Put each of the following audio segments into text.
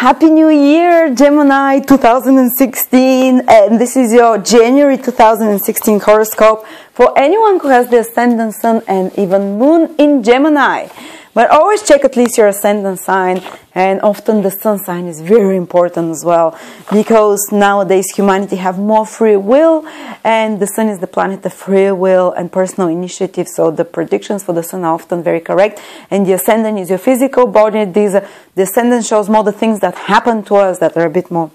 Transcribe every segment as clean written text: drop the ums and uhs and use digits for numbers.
Happy New Year, Gemini 2016, and this is your January 2016 horoscope for anyone who has the ascendant, sun, and even moon in Gemini. But always check at least your ascendant sign, and often the sun sign is very important as well, because nowadays humanity have more free will, and the sun is the planet of free will and personal initiative, so the predictions for the sun are often very correct. And the ascendant is your physical body. The ascendant shows more the things that happen to us, that are a bit more,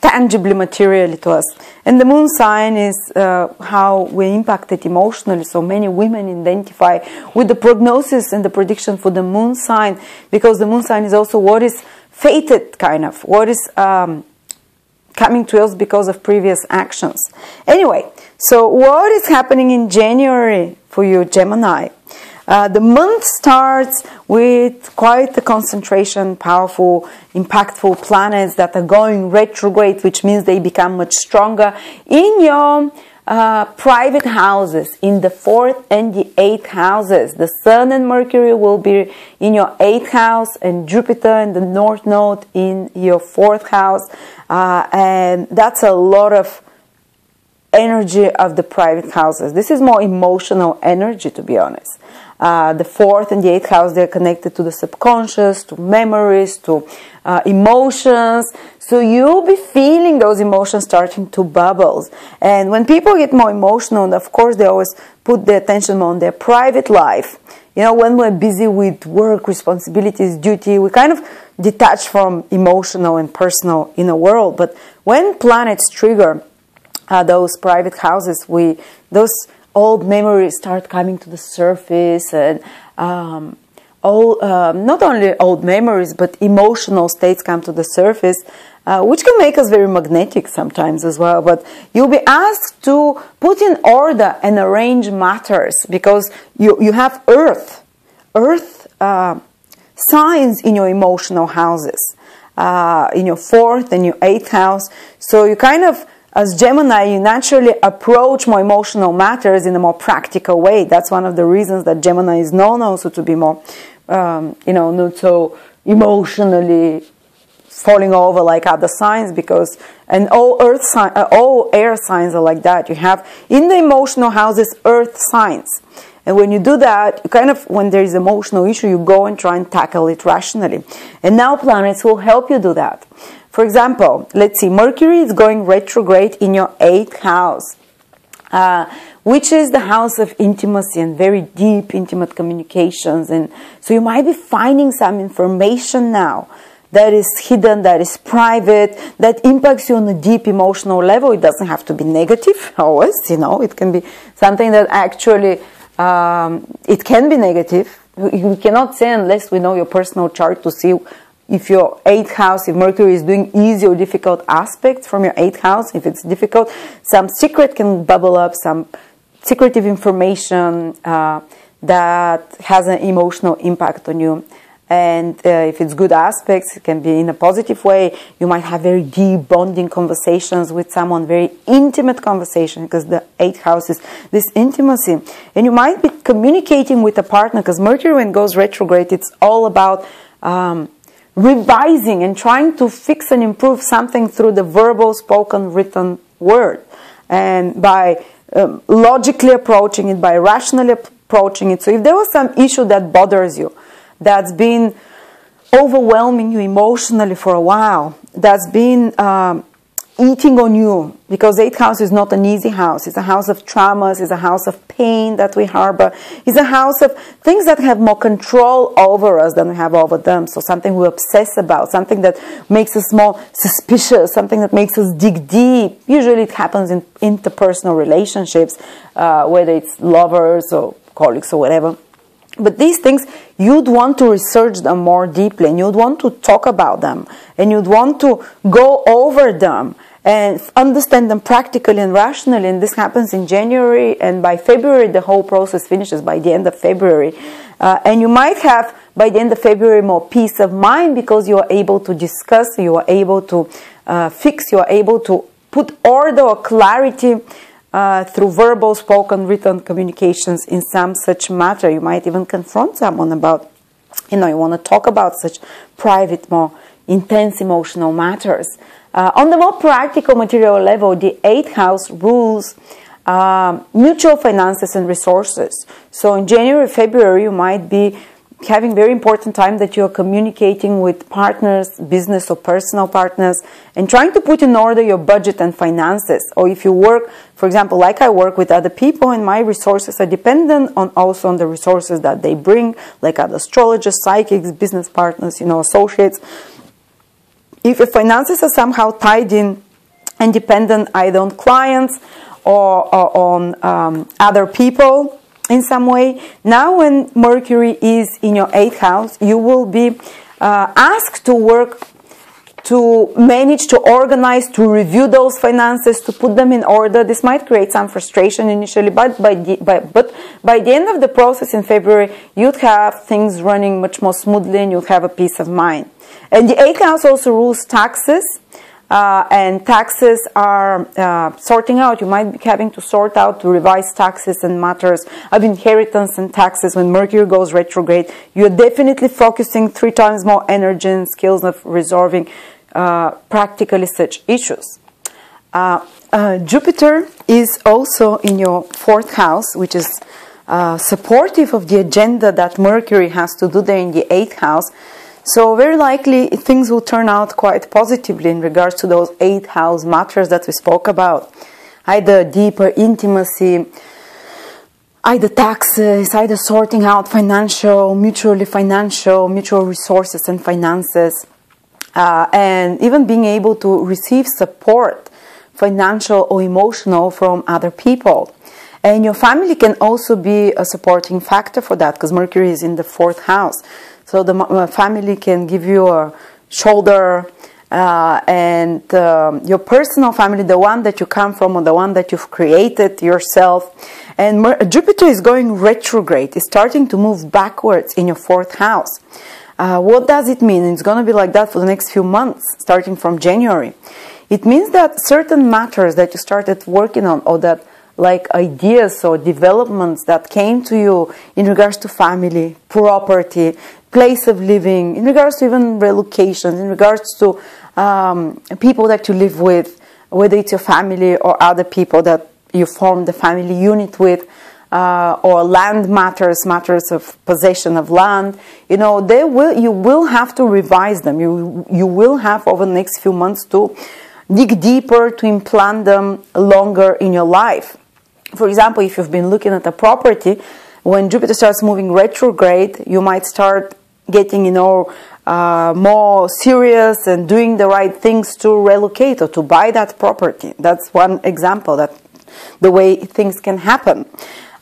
tangibly, materially to us. And the moon sign is how we impacted emotionally. So many women identify with the prognosis and the prediction for the moon sign, because the moon sign is also what is fated, kind of, what is coming to us because of previous actions. Anyway, so what is happening in January for you, Gemini? The month starts with quite a concentration, powerful, impactful planets that are going retrograde, which means they become much stronger in your private houses, in the 4th and the 8th houses. The Sun and Mercury will be in your 8th house, and Jupiter and the North Node in your 4th house. And that's a lot of energy of the private houses. This is more emotional energy, to be honest. The 4th and the 8th house, they're connected to the subconscious, to memories, to emotions. So you'll be feeling those emotions starting to bubble. And when people get more emotional, and of course they always put their attention on their private life. You know, when we're busy with work, responsibilities, duty, we kind of detach from emotional and personal in a world. But when planets trigger those private houses, those old memories start coming to the surface, and not only old memories, but emotional states come to the surface, which can make us very magnetic sometimes as well. But you'll be asked to put in order and arrange matters, because you have earth signs in your emotional houses, in your 4th and your 8th house. So you kind of, as Gemini, you naturally approach more emotional matters in a more practical way. That's one of the reasons that Gemini is known also to be more, not so emotionally falling over like other signs, because, and all air signs are like that. You have in the emotional houses earth signs. And when you do that, you kind of, when there is emotional issue, you go and try and tackle it rationally. And now planets will help you do that. For example, let's see, Mercury is going retrograde in your 8th house, which is the house of intimacy and very deep, intimate communications. And so you might be finding some information now that is hidden, that is private, that impacts you on a deep emotional level. It doesn't have to be negative always, it can be something that actually, it can be negative. We cannot say unless we know your personal chart to see if your 8th house, if Mercury is doing easy or difficult aspects from your 8th house. If it's difficult, some secret can bubble up, some secretive information that has an emotional impact on you. And if it's good aspects, it can be in a positive way. You might have very deep bonding conversations with someone, very intimate conversation, because the 8th house is this intimacy. And you might be communicating with a partner, because Mercury, when it goes retrograde, it's all about revising and trying to fix and improve something through the verbal, spoken, written word. And by logically approaching it, by rationally approaching it. So if there was some issue that bothers you, that's been overwhelming you emotionally for a while, that's been eating on you, because 8th house is not an easy house. It's a house of traumas, it's a house of pain that we harbor, it's a house of things that have more control over us than we have over them. So something we obsess about, something that makes us more suspicious, something that makes us dig deep. Usually it happens in interpersonal relationships, whether it's lovers or colleagues or whatever. But these things, you'd want to research them more deeply, and you'd want to talk about them, and you'd want to go over them and understand them practically and rationally. And this happens in January, and by February the whole process finishes, by the end of February. And you might have, by the end of February, more peace of mind, because you are able to discuss, you are able to fix, you are able to put order or clarity through verbal, spoken, written communications in some such matter. You might even confront someone about you want to talk about such private, more intense emotional matters. On the more practical material level, the 8th house rules mutual finances and resources. So in January, February, you might be having very important time that you're communicating with partners, business or personal partners, and trying to put in order your budget and finances. Or if you work, for example, like I work with other people, and my resources are dependent on also on the resources that they bring, like other astrologers, psychics, business partners, associates. If your finances are somehow tied in and dependent either on clients or on other people in some way, now when Mercury is in your 8th house, you will be asked to work, to manage, to organize, to review those finances, to put them in order. This might create some frustration initially, but by the end of the process in February, you'd have things running much more smoothly and you'd have a peace of mind. And the 8th house also rules taxes. And taxes are sorting out. You might be having to sort out, to revise taxes and matters of inheritance and taxes. When Mercury goes retrograde, you're definitely focusing 3 times more energy and skills of resolving practically such issues. Jupiter is also in your 4th house, which is supportive of the agenda that Mercury has to do there in the 8th house. So very likely things will turn out quite positively in regards to those 8th house matters that we spoke about. Either deeper intimacy, either taxes, either sorting out mutual resources and finances, and even being able to receive support, financial or emotional, from other people. And your family can also be a supporting factor for that, because Mercury is in the 4th house. So the family can give you a shoulder, and your personal family, the one that you come from or the one that you've created yourself. And Jupiter is going retrograde. It's starting to move backwards in your 4th house. What does it mean? It's going to be like that for the next few months, starting from January. It means that certain matters that you started working on, or that like ideas or developments that came to you in regards to family, property, place of living, in regards to even relocations, in regards to people that you live with, whether it's your family or other people that you form the family unit with, or land matters of possession of land, you will have to revise them. You will have over the next few months to dig deeper, to implant them longer in your life. For example, if you've been looking at a property, when Jupiter starts moving retrograde, you might start getting, more serious and doing the right things to relocate or to buy that property. That's one example, that the way things can happen.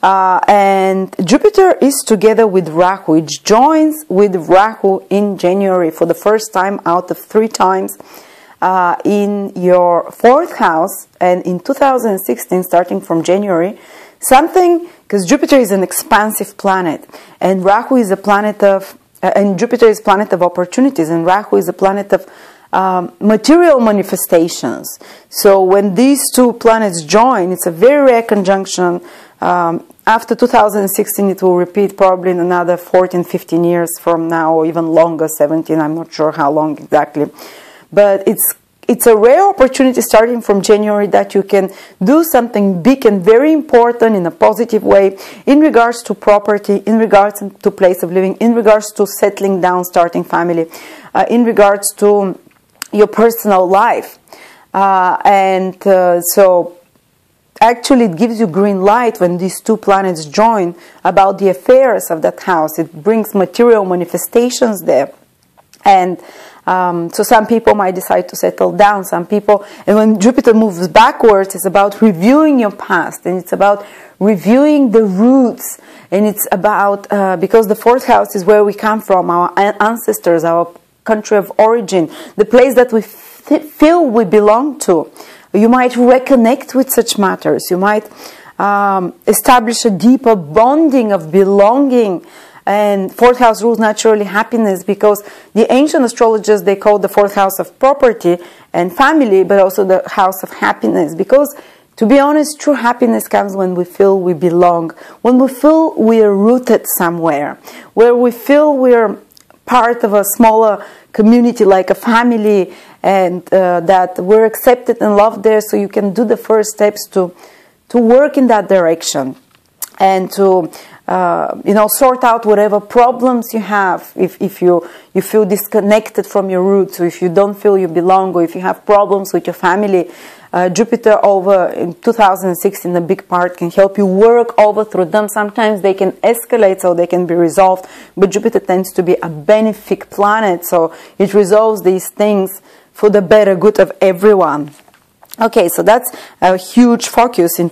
And Jupiter is together with Rahu, which joins with Rahu in January for the first time out of 3 times in your 4th house. And in 2016, starting from January, because Jupiter is an expansive planet, and Rahu is a planet of, and Jupiter is planet of opportunities, and Rahu is a planet of material manifestations. So when these 2 planets join, it's a very rare conjunction. After 2016, it will repeat probably in another 14, 15 years from now, or even longer, 17, I'm not sure how long exactly. But it's a rare opportunity starting from January that you can do something big and very important in a positive way in regards to property, in regards to place of living, in regards to settling down, starting family, in regards to your personal life. So actually it gives you green light when these 2 planets join about the affairs of that house. It brings material manifestations there. And so some people might decide to settle down, some people, and when Jupiter moves backwards, it's about reviewing your past, and it's about reviewing the roots, and it's about, because the 4th house is where we come from, our ancestors, our country of origin, the place that we feel we belong to. You might reconnect with such matters, you might establish a deeper bonding of belonging. And 4th house rules naturally happiness, because the ancient astrologers, they called the 4th house of property and family, but also the house of happiness. Because, to be honest, true happiness comes when we feel we belong, when we feel we are rooted somewhere, where we feel we're part of a smaller community, like a family, and that we're accepted and loved there, so you can do the first steps to work in that direction and to sort out whatever problems you have. If you feel disconnected from your roots, or if you don't feel you belong, or if you have problems with your family, Jupiter over in 2016, the big part, can help you work over through them. Sometimes they can escalate, so they can be resolved, but Jupiter tends to be a benefic planet, so it resolves these things for the better good of everyone. Okay, so that's a huge focus in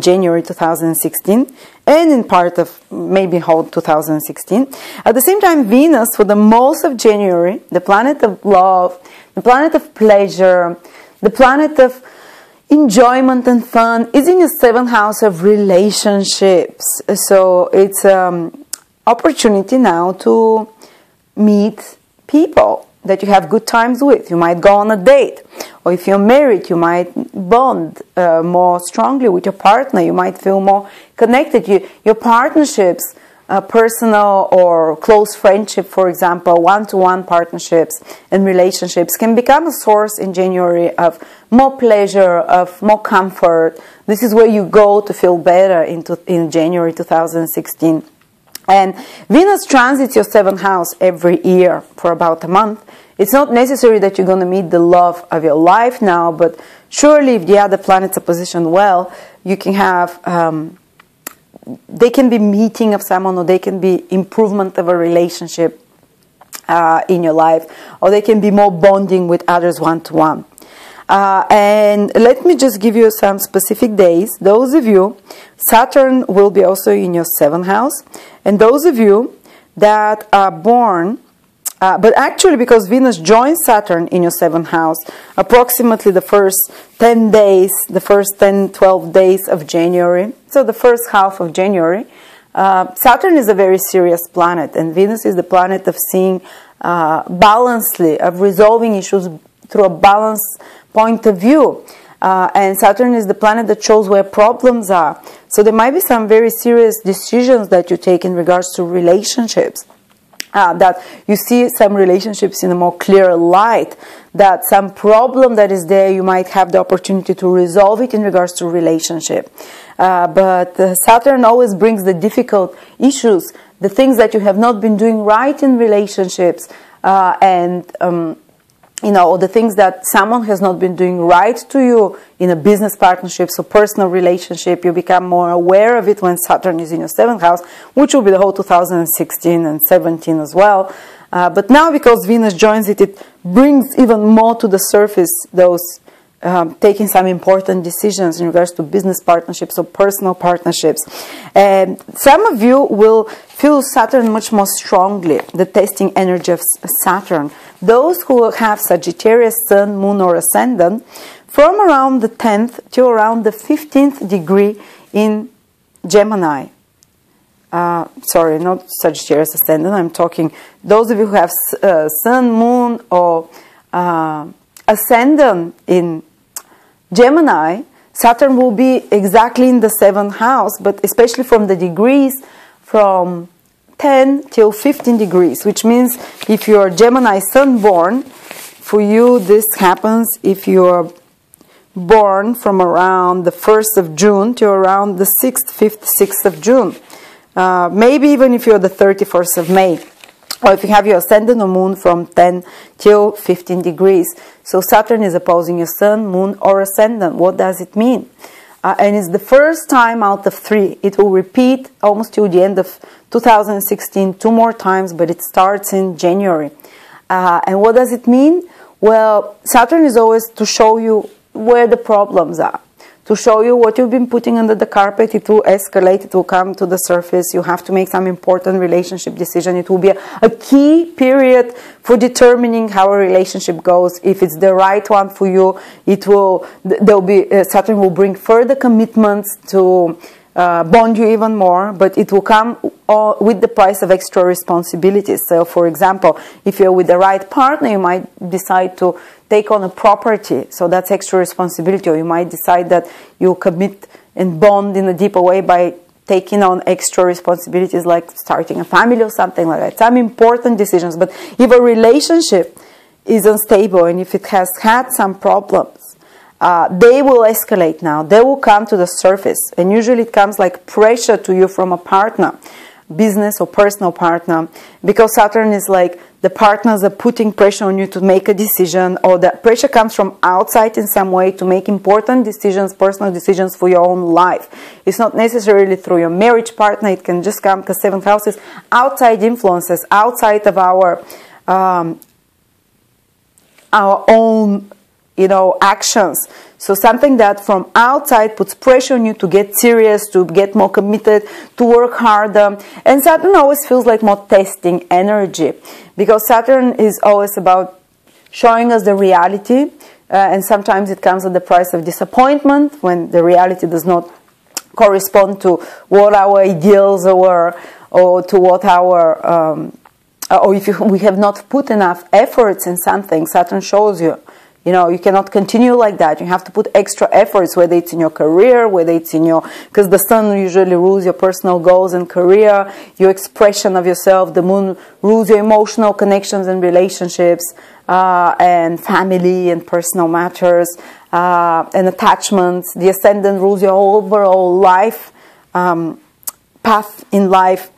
January 2016, and in part of maybe whole 2016. At the same time, Venus, for the most of January, the planet of love, the planet of pleasure, the planet of enjoyment and fun, is in your 7th house of relationships. So it's opportunity now to meet people that you have good times with. You might go on a date, or if you're married, you might bond more strongly with your partner. You might feel more connected. Your partnerships, personal or close friendship, for example, one-to-one partnerships and relationships, can become a source in January of more pleasure, of more comfort. This is where you go to feel better in January 2016. And Venus transits your 7th house every year for about a month. It's not necessary that you're going to meet the love of your life now, but surely if the other planets are positioned well, you can have, they can be meeting of someone, or they can be improvement of a relationship in your life, or they can be more bonding with others one-to-one. And let me just give you some specific days. Those of you, Saturn will be also in your 7th house, and those of you that are born, but actually because Venus joins Saturn in your 7th house, approximately the first 10 days, the first 10, 12 days of January, so the first half of January, Saturn is a very serious planet, and Venus is the planet of seeing balancedly, of resolving issues through a balanced point of view. And Saturn is the planet that shows where problems are. So there might be some very serious decisions that you take in regards to relationships. That you see some relationships in a more clear light, that some problem that is there, you might have the opportunity to resolve it in regards to relationship. But Saturn always brings the difficult issues, the things that you have not been doing right in relationships, or the things that someone has not been doing right to you in a business partnership, so personal relationship. You become more aware of it when Saturn is in your 7th house, which will be the whole 2016 and 17 as well. But now, because Venus joins it, it brings even more to the surface those taking some important decisions in regards to business partnerships or personal partnerships. And some of you will feel Saturn much more strongly, the testing energy of Saturn. Those who have Sagittarius, Sun, Moon, or Ascendant, from around the 10th to around the 15th degree in Gemini. Sorry, not Sagittarius, Ascendant. I'm talking those of you who have Sun, Moon, or Ascendant in Gemini. Saturn will be exactly in the 7th house, but especially from the degrees from 10 till 15 degrees, which means if you're Gemini Sun born, for you this happens if you're born from around the 1st of June to around the 6th, 5th, 6th of June. Maybe even if you're the 31st of May. Or if you have your Ascendant or Moon from 10 till 15 degrees. So Saturn is opposing your Sun, Moon, or Ascendant. What does it mean? And it's the first time out of 3. It will repeat almost till the end of 2016, 2 more times, but it starts in January. And what does it mean? Well, Saturn is always to show you where the problems are, to show you what you've been putting under the carpet. It will escalate, it will come to the surface. You have to make some important relationship decision. It will be a key period for determining how a relationship goes. If it's the right one for you, it will, Saturn will bring further commitments to bond you even more, but it will come with the price of extra responsibilities. So, for example, if you're with the right partner, you might decide to take on a property, so that's extra responsibility, or you might decide that you'll commit and bond in a deeper way by taking on extra responsibilities like starting a family or something like that. Some important decisions. But if a relationship is unstable and if it has had some problems, they will escalate now. They will come to the surface. And usually it comes like pressure to you from a partner, business or personal partner, because Saturn is like the partners are putting pressure on you to make a decision, or the pressure comes from outside in some way to make important decisions, personal decisions for your own life. It's not necessarily through your marriage partner. It can just come because 7th house is outside influences, outside of our own, actions. So something that from outside puts pressure on you to get serious, to get more committed, to work harder. And Saturn always feels like more testing energy, because Saturn is always about showing us the reality, and sometimes it comes at the price of disappointment when the reality does not correspond to what our ideals were, or to what our, or if we have not put enough efforts in something. Saturn shows you, you cannot continue like that. You have to put extra efforts, whether it's in your career, whether it's in your, because the sun usually rules your personal goals and career, your expression of yourself. The moon rules your emotional connections and relationships, and family and personal matters, and attachments. The ascendant rules your overall life, path in life.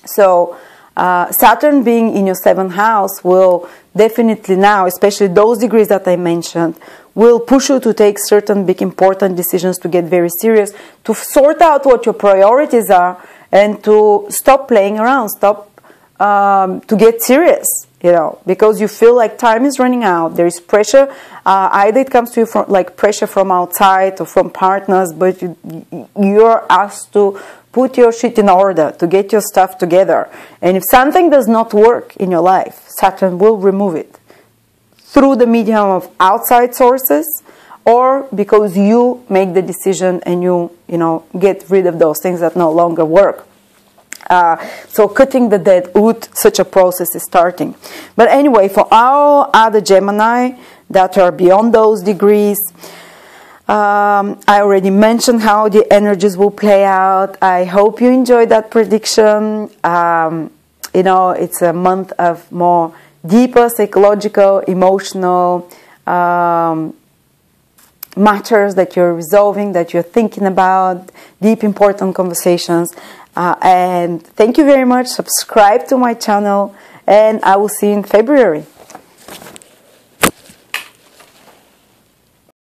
So, Saturn being in your 7th house will definitely now, especially those degrees that I mentioned, will push you to take certain big important decisions, to get very serious, to sort out what your priorities are, and to stop playing around, to get serious, because you feel like time is running out. There is pressure, either it comes to you from like pressure from outside or from partners, but you're asked to put your shit in order, to get your stuff together. And if something does not work in your life, Saturn will remove it through the medium of outside sources, or because you make the decision and you get rid of those things that no longer work. So cutting the dead wood, such a process is starting. But anyway, for all other Gemini that are beyond those degrees, I already mentioned how the energies will play out. I hope you enjoyed that prediction. It's a month of more deeper psychological, emotional matters that you're resolving, that you're thinking about, deep, important conversations. And thank you very much. Subscribe to my channel, and I will see you in February.